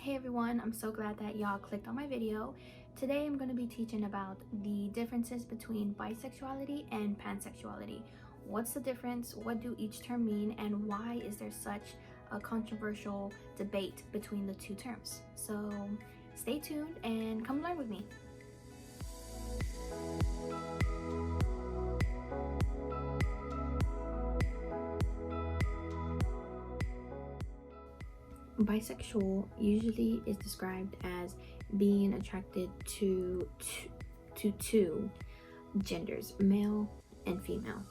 Hey everyone, I'm so glad that y'all clicked on my video. Today I'm going to be teaching about the differences between bisexuality and pansexuality. What's the difference, what do each term mean, and why is there such a controversial debate between the two terms? So stay tuned and come learn with me. Bisexual usually is described as being attracted to two genders, male and female.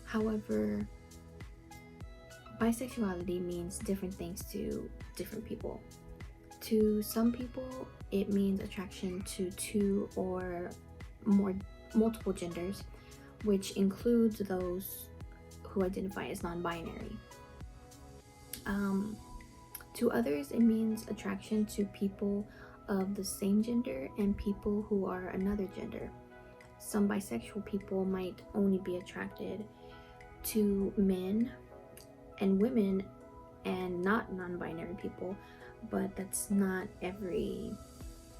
However, bisexuality means different things to different people. To some people, it means attraction to two or more multiple genders, which includes those who identify as non-binary. To others, it means attraction to people of the same gender and people who are another gender. Some bisexual people might only be attracted to men and women and not non-binary people, but that's not every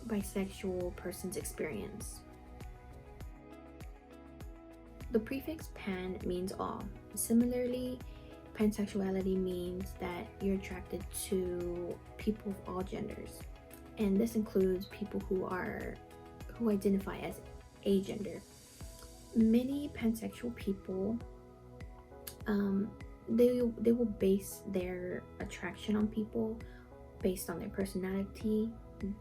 bisexual person's experience. The prefix pan means all. Similarly, pansexuality means that you're attracted to people of all genders, and this includes people who identify as agender. Many pansexual people they will base their attraction on people based on their personality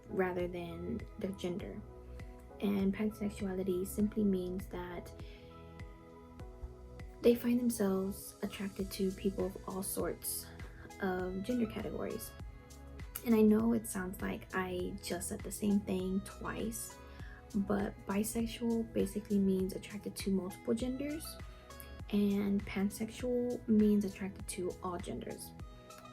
rather than their gender. And pansexuality simply means that they find themselves attracted to people of all sorts of gender categories. And I know it sounds like I just said the same thing twice, but bisexual basically means attracted to multiple genders, and pansexual means attracted to all genders.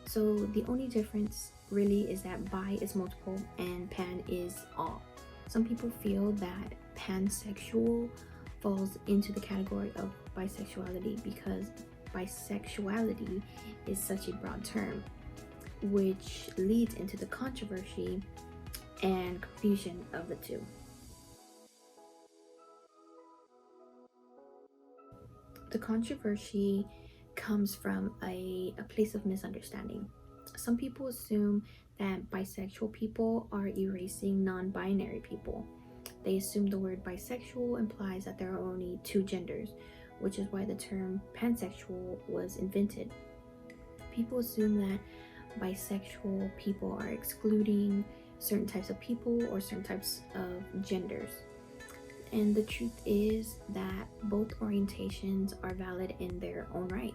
So the only difference really is that bi is multiple and pan is all. Some people feel that pansexual falls into the category of bisexuality because bisexuality is such a broad term, which leads into the controversy and confusion of the two. The controversy comes from a place of misunderstanding. Some people assume that bisexual people are erasing non-binary people. They assume the word bisexual implies that there are only two genders, which is why the term pansexual was invented. People assume that bisexual people are excluding certain types of people or certain types of genders. And the truth is that both orientations are valid in their own right.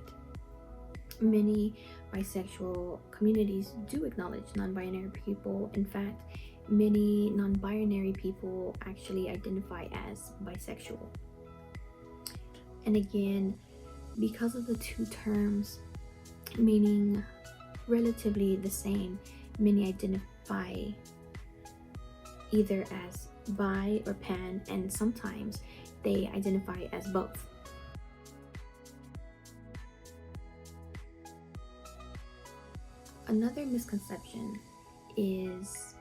Many bisexual communities do acknowledge non-binary people. In fact, many non-binary people actually identify as bisexual. And again, because of the two terms meaning relatively the same, many identify either as bi or pan, and sometimes they identify as both. Another misconception is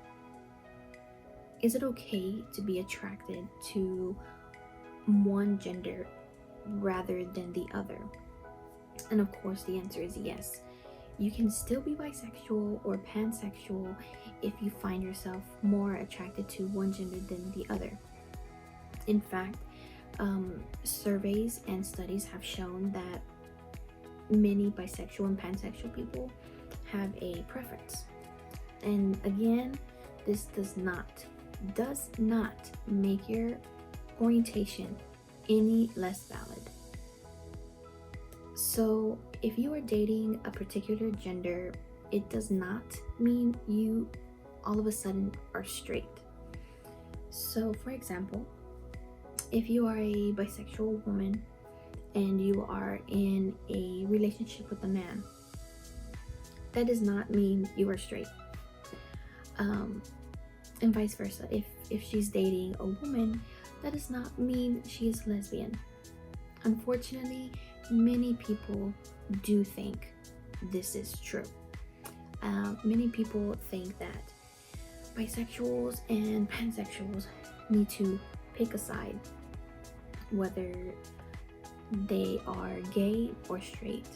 it okay to be attracted to one gender rather than the other? And of course the answer is yes. You can still be bisexual or pansexual if you find yourself more attracted to one gender than the other. In fact, surveys and studies have shown that many bisexual and pansexual people have a preference. And again, this does not make your orientation any less valid. So if you are dating a particular gender, it does not mean you all of a sudden are straight. So for example, if you are a bisexual woman and you are in a relationship with a man, that does not mean you are straight. And vice versa. If she's dating a woman, that does not mean she is lesbian. Unfortunately, many people do think this is true. Many people think that bisexuals and pansexuals need to pick a side, whether they are gay or straight.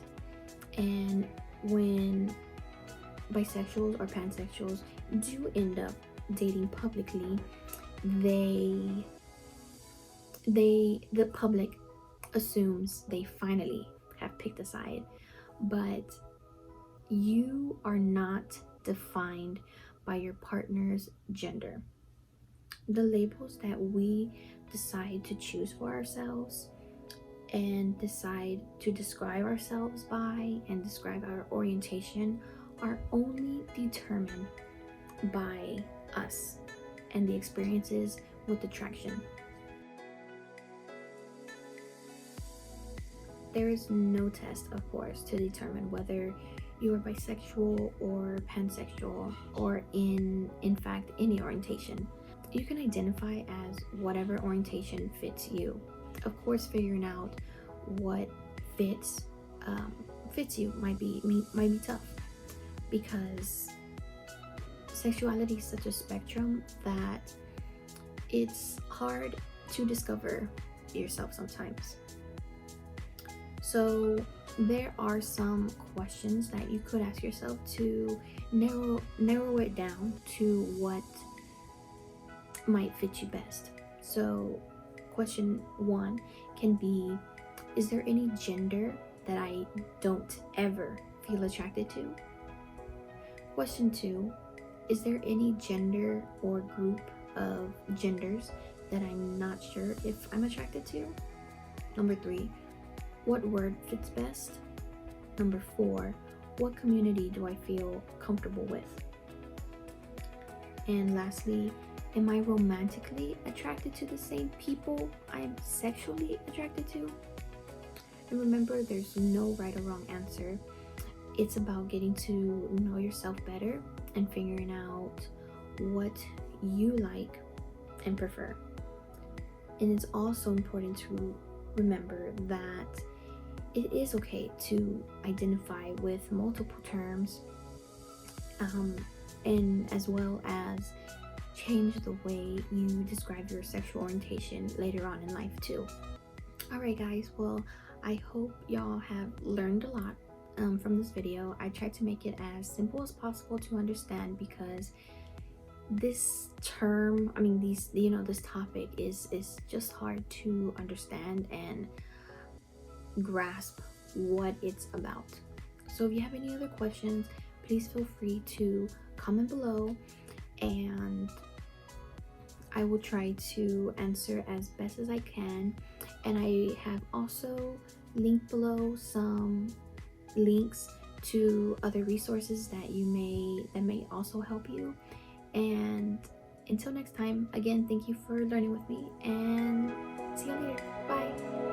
And when bisexuals or pansexuals do end up dating publicly, the public assumes they finally have picked a side, but you are not defined by your partner's gender. The labels that we decide to choose for ourselves and decide to describe ourselves by and describe our orientation are only determined by us and the experiences with attraction. There is no test, of course, to determine whether you are bisexual or pansexual or in fact any orientation. You can identify as whatever orientation fits you. Of course, figuring out what fits you might be tough, because sexuality is such a spectrum that it's hard to discover yourself sometimes. So there are some questions that you could ask yourself to narrow it down to what might fit you best. So question 1 can be, is there any gender that I don't ever feel attracted to? Question 2, is there any gender or group of genders that I'm not sure if I'm attracted to? Number 3, what word fits best? Number 4, what community do I feel comfortable with? And lastly, am I romantically attracted to the same people I'm sexually attracted to? And remember, there's no right or wrong answer. It's about getting to know yourself better and figuring out what you like and prefer. And it's also important to remember that it is okay to identify with multiple terms, and as well as change the way you describe your sexual orientation later on in life too. Alright guys, well, I hope y'all have learned a lot from this video. I tried to make it as simple as possible to understand, because this term, this topic is just hard to understand and grasp what it's about. So if you have any other questions, please feel free to comment below, and I will try to answer as best as I can. And I have also linked below some links to other resources that may also help you. And until next time, again, thank you for learning with me, and see you later. Bye.